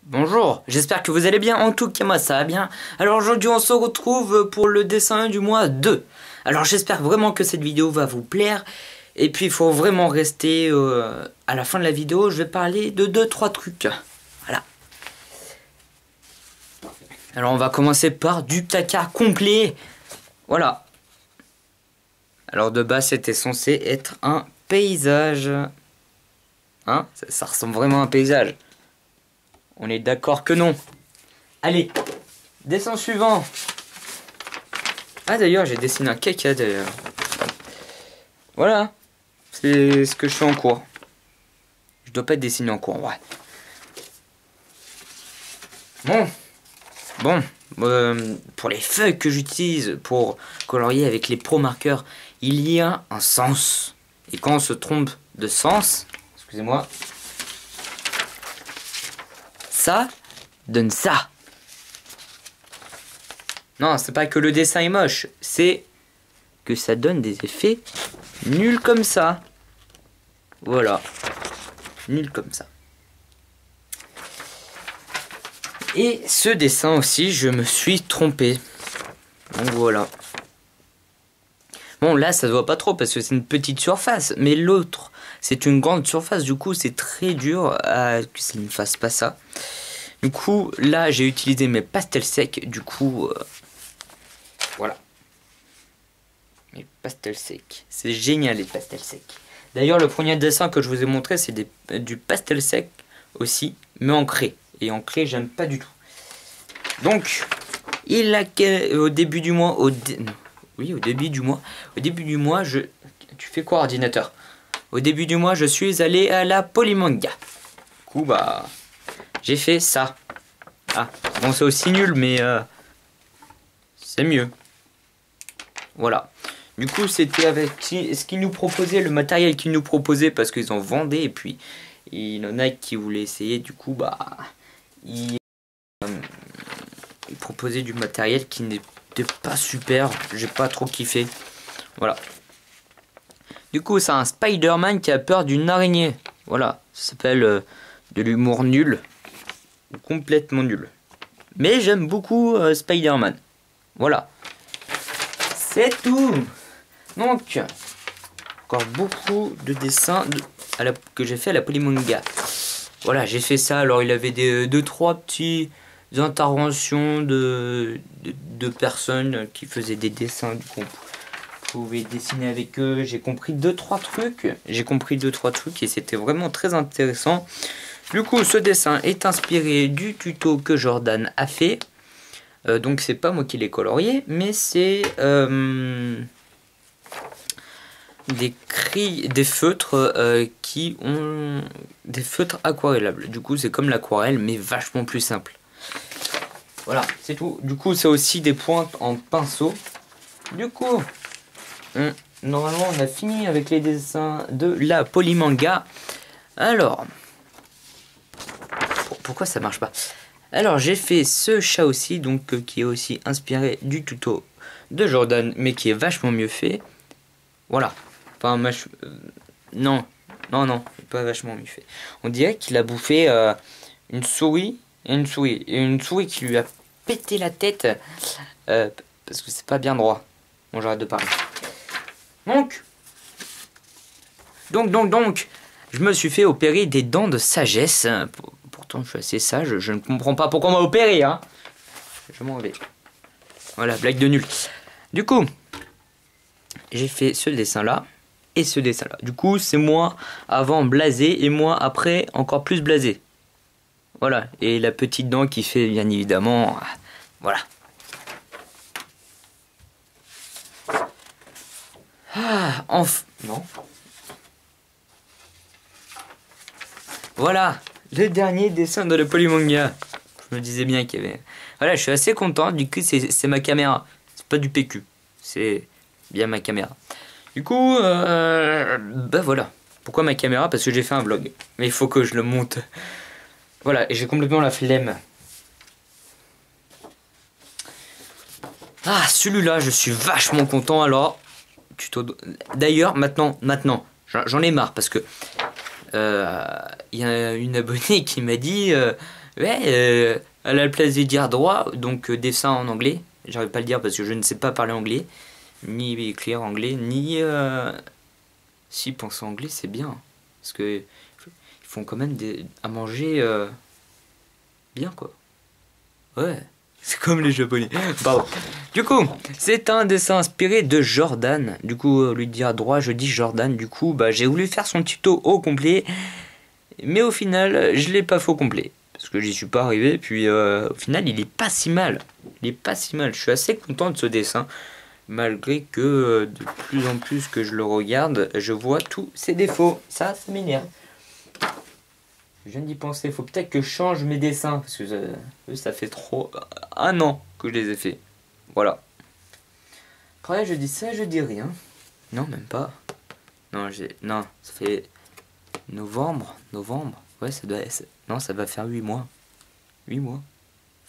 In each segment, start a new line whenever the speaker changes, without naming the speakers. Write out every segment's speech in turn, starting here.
Bonjour, j'espère que vous allez bien, en tout cas moi ça va bien. Alors aujourd'hui on se retrouve pour le dessin du mois 2. Alors j'espère vraiment que cette vidéo va vous plaire. Et puis il faut vraiment rester à la fin de la vidéo, je vais parler de 2-3 trucs. Voilà. Alors on va commencer par du caca complet. Voilà. Alors de base c'était censé être un paysage. Hein, ça ressemble vraiment à un paysage. On est d'accord que non. Allez, dessin suivant. Ah d'ailleurs, j'ai dessiné un caca d'ailleurs. Voilà. C'est ce que je fais en cours. Je dois pas être dessiné en cours, ouais. Bon, pour les feuilles que j'utilise pour colorier avec les pro marqueurs, il y a un sens. Et quand on se trompe de sens, excusez-moi, ça donne ça. Non, c'est pas que le dessin est moche, c'est que ça donne des effets nuls comme ça. Voilà, nuls comme ça. Et ce dessin aussi, je me suis trompé. Donc voilà. Bon, là, ça se voit pas trop parce que c'est une petite surface, mais l'autre, c'est une grande surface. Du coup, c'est très dur que ça ne fasse pas ça. Du coup, là, j'ai utilisé mes pastels secs. Du coup, voilà. Mes pastels secs. C'est génial, les pastels secs. D'ailleurs, le premier dessin que je vous ai montré, c'est du pastel sec aussi, mais en craie. Et en craie, j'aime pas du tout. Donc, au début du mois... Oui, au début du mois. Au début du mois, Tu fais quoi, ordinateur? Au début du mois, je suis allé à la Polymanga. Du coup, bah... j'ai fait ça. Ah, bon, c'est aussi nul, mais... c'est mieux. Voilà. Du coup, c'était avec ce qu'ils nous proposaient, le matériel qu'ils nous proposaient, parce qu'ils en vendaient, et puis il y en a qui voulaient essayer, du coup, bah... Ils proposaient du matériel qui n'était pas super, j'ai pas trop kiffé. Voilà. Du coup, c'est un Spider-Man qui a peur d'une araignée. Voilà, ça s'appelle de l'humour nul. Ou complètement nul. Mais j'aime beaucoup Spider-Man. Voilà. C'est tout. Donc, encore beaucoup de dessins que j'ai fait à la Polymanga. Voilà, j'ai fait ça. Alors, il avait 2-3 petits interventions de personnes qui faisaient des dessins. Du coup, on pouvait dessiner avec eux. J'ai compris 2-3 trucs. Et c'était vraiment très intéressant. Du coup, ce dessin est inspiré du tuto que Jordan a fait. Donc, c'est pas moi qui l'ai colorié, mais c'est des feutres qui ont des feutres aquarellables. Du coup, c'est comme l'aquarelle, mais vachement plus simple. Voilà, c'est tout. Du coup, c'est aussi des pointes en pinceau. Du coup, normalement, on a fini avec les dessins de la Polymanga. Alors, pourquoi ça marche pas? Alors, j'ai fait ce chat aussi, donc qui est aussi inspiré du tuto de Jordan, mais qui est vachement mieux fait. Voilà. Enfin, non, pas vachement mieux fait. On dirait qu'il a bouffé une souris et une souris qui lui a pété la tête parce que c'est pas bien droit. Bon, j'arrête de parler. Donc, je me suis fait opérer des dents de sagesse. Pourtant, je suis assez sage. Je ne comprends pas pourquoi on m'a opéré, hein. Je m'en vais. Voilà, blague de nul. Du coup, j'ai fait ce dessin-là et ce dessin-là. Du coup, c'est moi avant blasé et moi après encore plus blasé. Voilà. Et la petite dent qui fait, bien évidemment... Voilà. Ah, enfin... Non. Voilà. Le dernier dessin de la Polymanga. Je me disais bien qu'il y avait... Voilà, je suis assez content. Du coup, c'est ma caméra. C'est pas du PQ. C'est bien ma caméra. Du coup, bah voilà. Pourquoi ma caméra? Parce que j'ai fait un vlog. Mais il faut que je le monte. Voilà, et j'ai complètement la flemme. Ah, celui-là, je suis vachement content. Alors, d'ailleurs, maintenant, j'en ai marre parce que il y a une abonnée qui m'a dit Ouais, à la place de dire droit, donc dessin en anglais. J'arrive pas à le dire parce que je ne sais pas parler anglais, ni écrire anglais, ni... Si penser anglais, c'est bien. Parce que ils font quand même à manger bien, quoi. Ouais, c'est comme les japonais. Pardon. Du coup, c'est un dessin inspiré de Jordan. Du coup, lui dire droit, je dis Jordan. Du coup, bah, j'ai voulu faire son tuto au complet. Mais au final, je l'ai pas fait au complet. Parce que j'y suis pas arrivé. Puis au final, il est pas si mal. Il est pas si mal. Je suis assez content de ce dessin. Malgré que de plus en plus que je le regarde, je vois tous ses défauts. Ça m'énerve. Je viens d'y penser. Faut peut-être que je change mes dessins. Parce que ça fait trop... un an que je les ai fait. Voilà. Après, je dis ça, je dis rien. Non, même pas. Non, non, ça fait... Novembre. Ouais, ça doit... Non, ça va faire 8 mois. 8 mois.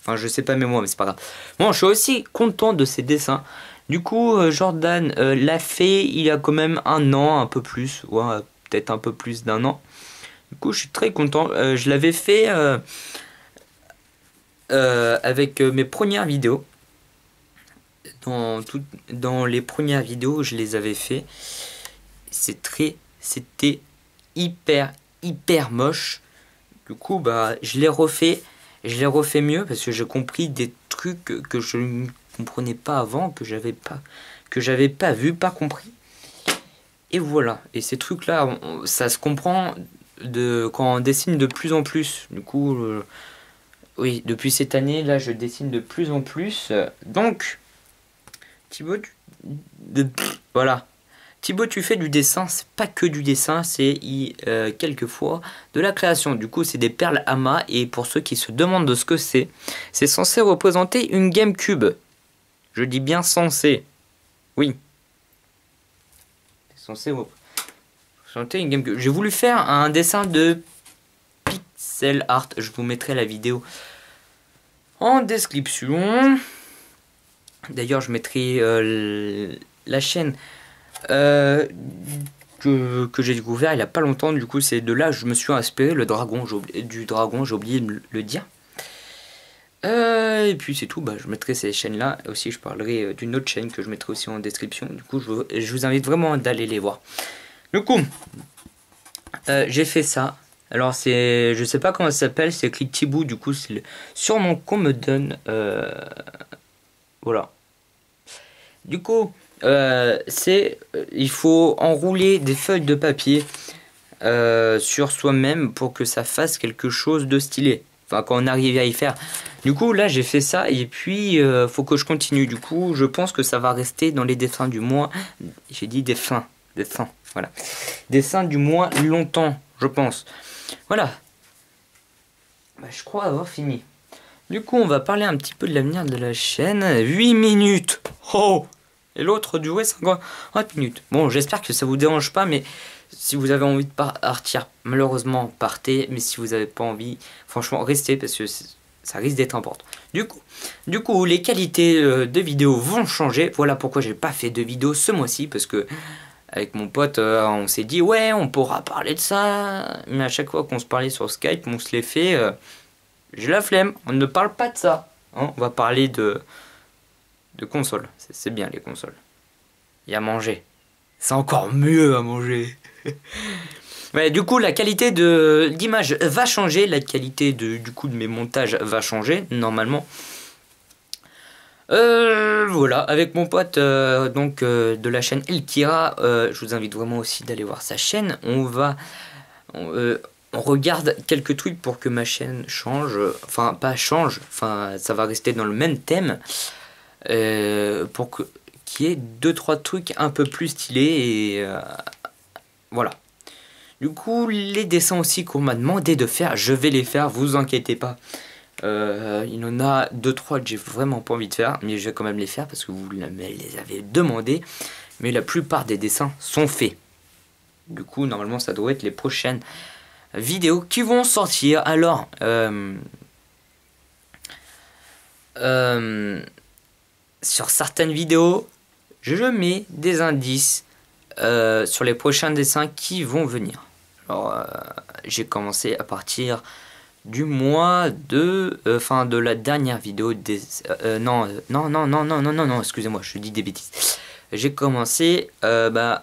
Enfin, je sais pas mes mois, mais c'est pas grave. Bon, je suis aussi content de ces dessins. Du coup, Jordan l'a fait il y a quand même un an, un peu plus. Ouais, peut-être un peu plus d'un an. Du coup, je suis très content. Je l'avais fait avec mes premières vidéos. Dans les premières vidéos, je les avais fait. C'était hyper moche. Du coup, bah, je l'ai refait mieux parce que j'ai compris des trucs que je ne comprenais pas avant, que j'avais pas vu, pas compris. Et voilà. Et ces trucs-là, ça se comprend quand on dessine de plus en plus. Du coup, oui, depuis cette année, là, je dessine de plus en plus. Donc, Thibaut, voilà. Thibaut, tu fais du dessin, c'est pas que du dessin, c'est quelquefois de la création. Du coup, c'est des perles amas, et pour ceux qui se demandent de ce que c'est censé représenter une GameCube. Je dis bien censé. Oui. C'est censé représenter une GameCube. J'ai voulu faire un dessin de pixel art. Je vous mettrai la vidéo en description. D'ailleurs, je mettrai la chaîne que j'ai découvert il n'y a pas longtemps. Du coup, c'est de là que je me suis inspiré du dragon, j'ai oublié de le dire. Et puis c'est tout, bah, je mettrai ces chaînes là. Aussi, je parlerai d'une autre chaîne que je mettrai aussi en description. Du coup, je vous invite vraiment d'aller les voir. Du coup, j'ai fait ça. Alors, je sais pas comment ça s'appelle, c'est écrit Thibaut. Du coup, c'est le surnom qu'on me donne. Voilà. Du coup, il faut enrouler des feuilles de papier sur soi-même pour que ça fasse quelque chose de stylé. Enfin, quand on arrive à y faire. Du coup, là, j'ai fait ça et puis faut que je continue. Du coup, je pense que ça va rester dans les dessins du mois. J'ai dit dessins, voilà. Dessins du mois longtemps, je pense. Voilà. Bah, je crois avoir fini. Du coup, on va parler un petit peu de l'avenir de la chaîne. 8 minutes. Oh! Et l'autre durait 50 minutes. Bon, j'espère que ça vous dérange pas, mais si vous avez envie de partir, malheureusement, partez. Mais si vous n'avez pas envie, franchement, restez parce que ça risque d'être important. Du coup, les qualités de vidéo vont changer. Voilà pourquoi j'ai pas fait de vidéo ce mois-ci, parce que avec mon pote, on s'est dit ouais, on pourra parler de ça. Mais à chaque fois qu'on se parlait sur Skype, on se les fait. J'ai la flemme. On ne parle pas de ça. Hein, on va parler de consoles. C'est bien les consoles. Et à manger. C'est encore mieux à manger. Ouais, du coup, la qualité d'image va changer. La qualité du coup de mes montages va changer, normalement. Voilà, avec mon pote de la chaîne Elkira, je vous invite vraiment aussi d'aller voir sa chaîne. On regarde quelques trucs pour que ma chaîne change. Enfin, pas change. Enfin, ça va rester dans le même thème. Pour qu'il y ait 2-3 trucs un peu plus stylés et voilà. Du coup, les dessins aussi qu'on m'a demandé de faire, je vais les faire, vous inquiétez pas. Il y en a 2-3 que j'ai vraiment pas envie de faire, mais je vais quand même les faire parce que vous les avez demandé. Mais la plupart des dessins sont faits. Du coup, normalement, ça doit être les prochaines vidéos qui vont sortir. Alors, sur certaines vidéos, je mets des indices sur les prochains dessins qui vont venir. Alors, j'ai commencé à partir du mois de... Enfin, de la dernière vidéo des... non, excusez-moi, je dis des bêtises. J'ai commencé, pas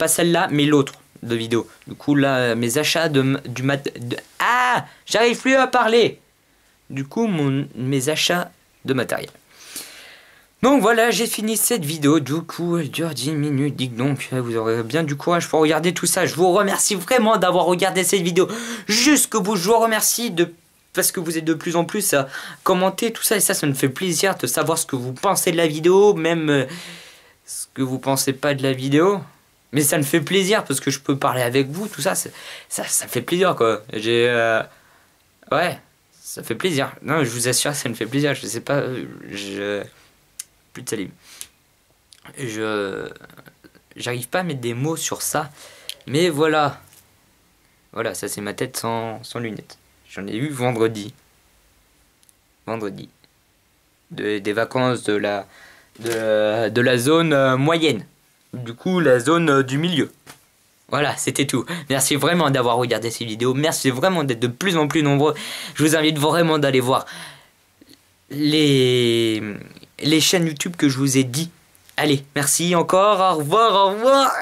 celle-là, mais l'autre de vidéo. Du coup, là, mes achats Ah, j'arrive plus à parler. Du coup, mes achats de matériel. Donc voilà, j'ai fini cette vidéo. Du coup, elle dure 10 minutes. Dites donc, vous aurez bien du courage pour regarder tout ça. Je vous remercie vraiment d'avoir regardé cette vidéo jusqu'au bout. Je vous remercie parce que vous êtes de plus en plus à commenter tout ça. Et ça me fait plaisir de savoir ce que vous pensez de la vidéo. Même ce que vous pensez pas de la vidéo. Mais ça me fait plaisir parce que je peux parler avec vous. Tout ça, ça fait plaisir, quoi. Ouais, ça fait plaisir. Non, je vous assure, ça me fait plaisir. Je sais pas... Plus de salive. J'arrive pas à mettre des mots sur ça. Mais voilà. Voilà, ça c'est ma tête sans lunettes. J'en ai eu vendredi. Vendredi. Des vacances de la zone moyenne. Du coup, la zone du milieu. Voilà, c'était tout. Merci vraiment d'avoir regardé ces vidéos. Merci vraiment d'être de plus en plus nombreux. Je vous invite vraiment d'aller voir les chaînes YouTube que je vous ai dit. Allez, merci encore. Au revoir, au revoir.